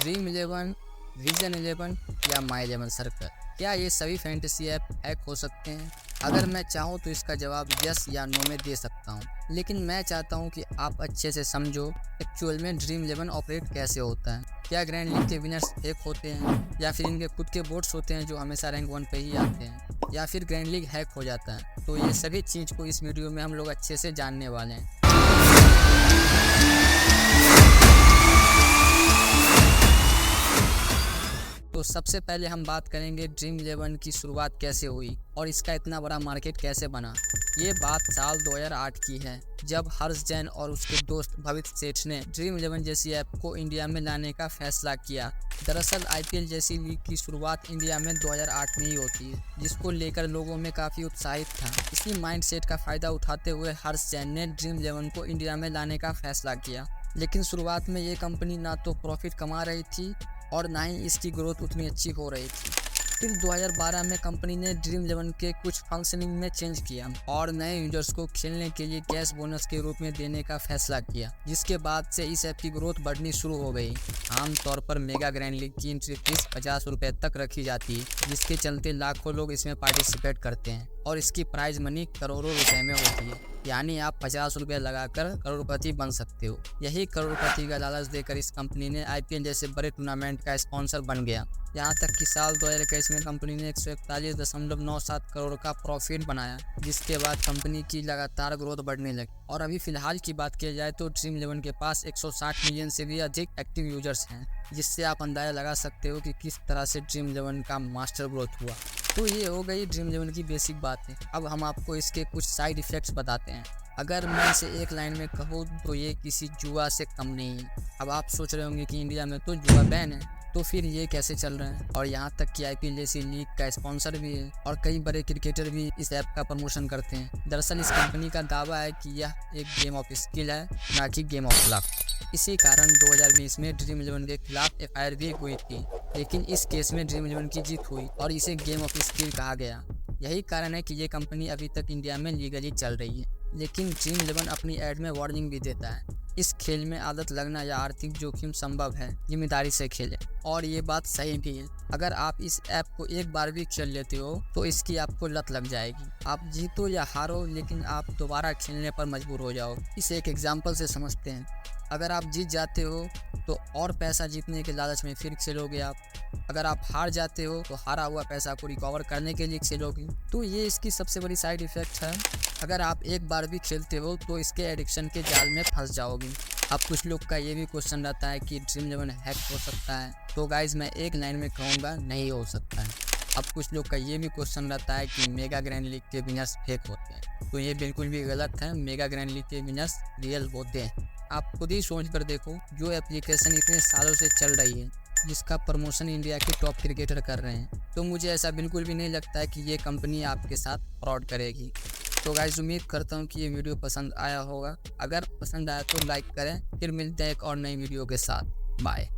Dream 11, vision 11 या माई 11 circle, क्या ये सभी फैंटेसी ऐप हैक हो सकते हैं? अगर मैं चाहूँ तो इसका जवाब यस या नो में दे सकता हूँ, लेकिन मैं चाहता हूँ कि आप अच्छे से समझो एक्चुअल में ड्रीम 11 ऑपरेट कैसे होता है। क्या ग्रैंड लीग के विनर्स फेक होते हैं, या फिर इनके खुद के बोट्स होते हैं जो हमेशा रैंक 1 पे ही आते हैं, या फिर ग्रैंड लीग हैक हो जाता है? तो ये सभी चीज़ को इस वीडियो में हम लोग अच्छे से जानने वाले हैं। तो सबसे पहले हम बात करेंगे ड्रीम 11 की शुरुआत कैसे हुई और इसका इतना बड़ा मार्केट कैसे बना। ये बात साल 2008 की है, जब हर्ष जैन और उसके दोस्त भवित सेठ ने ड्रीम 11 जैसी ऐप को इंडिया में लाने का फैसला किया। दरअसल IPL जैसी लीग की शुरुआत इंडिया में 2008 में ही होती है, जिसको लेकर लोगों में काफ़ी उत्साहित था। इसी माइंडसेट का फ़ायदा उठाते हुए हर्ष जैन ने ड्रीम 11 को इंडिया में लाने का फैसला किया। लेकिन शुरुआत में ये कंपनी ना तो प्रॉफिट कमा रही थी और ना ही इसकी ग्रोथ उतनी अच्छी हो रही थी। फिर 2012 में कंपनी ने ड्रीम 11 के कुछ फंक्शनिंग में चेंज किया और नए यूजर्स को खेलने के लिए कैश बोनस के रूप में देने का फैसला किया, जिसके बाद से इस ऐप की ग्रोथ बढ़नी शुरू हो गई। आमतौर पर मेगा ग्रैंड लीग की एंट्री फीस 50 रुपये तक रखी जाती है, जिसके चलते लाखों लोग इसमें पार्टिसिपेट करते हैं और इसकी प्राइज मनी करोड़ों रुपए में होती है। यानी आप 50 रुपये लगाकर करोड़पति बन सकते हो। यही करोड़पति का लालच देकर इस कंपनी ने IPL जैसे बड़े टूर्नामेंट का स्पॉन्सर बन गया। यहाँ तक कि साल 2021 में कंपनी ने 141.97 करोड़ का प्रॉफिट बनाया, जिसके बाद कंपनी की लगातार ग्रोथ बढ़ने लगी। और अभी फिलहाल की बात की जाए तो ड्रीम 11 के पास 160 मिलियन से भी अधिक एक्टिव यूजर्स हैं, जिससे आप अंदाजा लगा सकते हो कि किस तरह से ड्रीम 11 का मास्टर ग्रोथ हुआ। तो ये हो गई ड्रीम 11 की बेसिक बातें। अब हम आपको इसके कुछ साइड इफ़ेक्ट्स बताते हैं। अगर मैं इसे एक लाइन में कहूँ तो ये किसी जुआ से कम नहीं है। अब आप सोच रहे होंगे कि इंडिया में तो जुआ बैन है, तो फिर ये कैसे चल रहा है? और यहाँ तक कि IPL जैसी लीग का स्पॉन्सर भी है और कई बड़े क्रिकेटर भी इस ऐप का प्रमोशन करते हैं। दरअसल इस कंपनी का दावा है कि यह एक गेम ऑफ स्किल है, ना कि गेम ऑफ लक। इसी कारण 2020 में ड्रीम 11 के खिलाफ FIR भी हुई थी, लेकिन इस केस में ड्रीम 11 की जीत हुई और इसे गेम ऑफ स्किल कहा गया। यही कारण है कि ये कंपनी अभी तक इंडिया में लीगली चल रही है। लेकिन ड्रीम 11 अपनी ऐड में वार्निंग भी देता है, इस खेल में आदत लगना या आर्थिक जोखिम संभव है, जिम्मेदारी से खेलें। और ये बात सही भी है। अगर आप इस ऐप को एक बार भी खेल लेते हो तो इसकी आपको लत लग जाएगी। आप जीतो या हारो, लेकिन आप दोबारा खेलने पर मजबूर हो जाओ। इसे एक एग्जाम्पल से समझते हैं। अगर आप जीत जाते हो तो और पैसा जीतने के लालच में फिर खेलोगे आप। अगर आप हार जाते हो तो हारा हुआ पैसा को रिकवर करने के लिए खेलोगे। तो ये इसकी सबसे बड़ी साइड इफ़ेक्ट है। अगर आप एक बार भी खेलते हो तो इसके एडिक्शन के जाल में फंस जाओगे। अब कुछ लोग का ये भी क्वेश्चन रहता है कि ड्रीम 11 हैक हो सकता है? तो गाइज मैं एक लाइन में कहूँगा, नहीं हो सकता है। अब कुछ लोग का ये भी क्वेश्चन रहता है कि मेगा ग्रैंड लीग के विनर्स फेक होते हैं, तो ये बिल्कुल भी गलत है। मेगा ग्रैंड लीग के विनर्स रियल होते हैं। आप खुद ही सोच कर देखो, जो एप्लीकेशन इतने सालों से चल रही है, जिसका प्रमोशन इंडिया के टॉप क्रिकेटर कर रहे हैं, तो मुझे ऐसा बिल्कुल भी नहीं लगता है कि ये कंपनी आपके साथ फ्रॉड करेगी। तो गाइस उम्मीद करता हूँ कि ये वीडियो पसंद आया होगा। अगर पसंद आया तो लाइक करें। फिर मिलते हैं एक और नई वीडियो के साथ। बाय।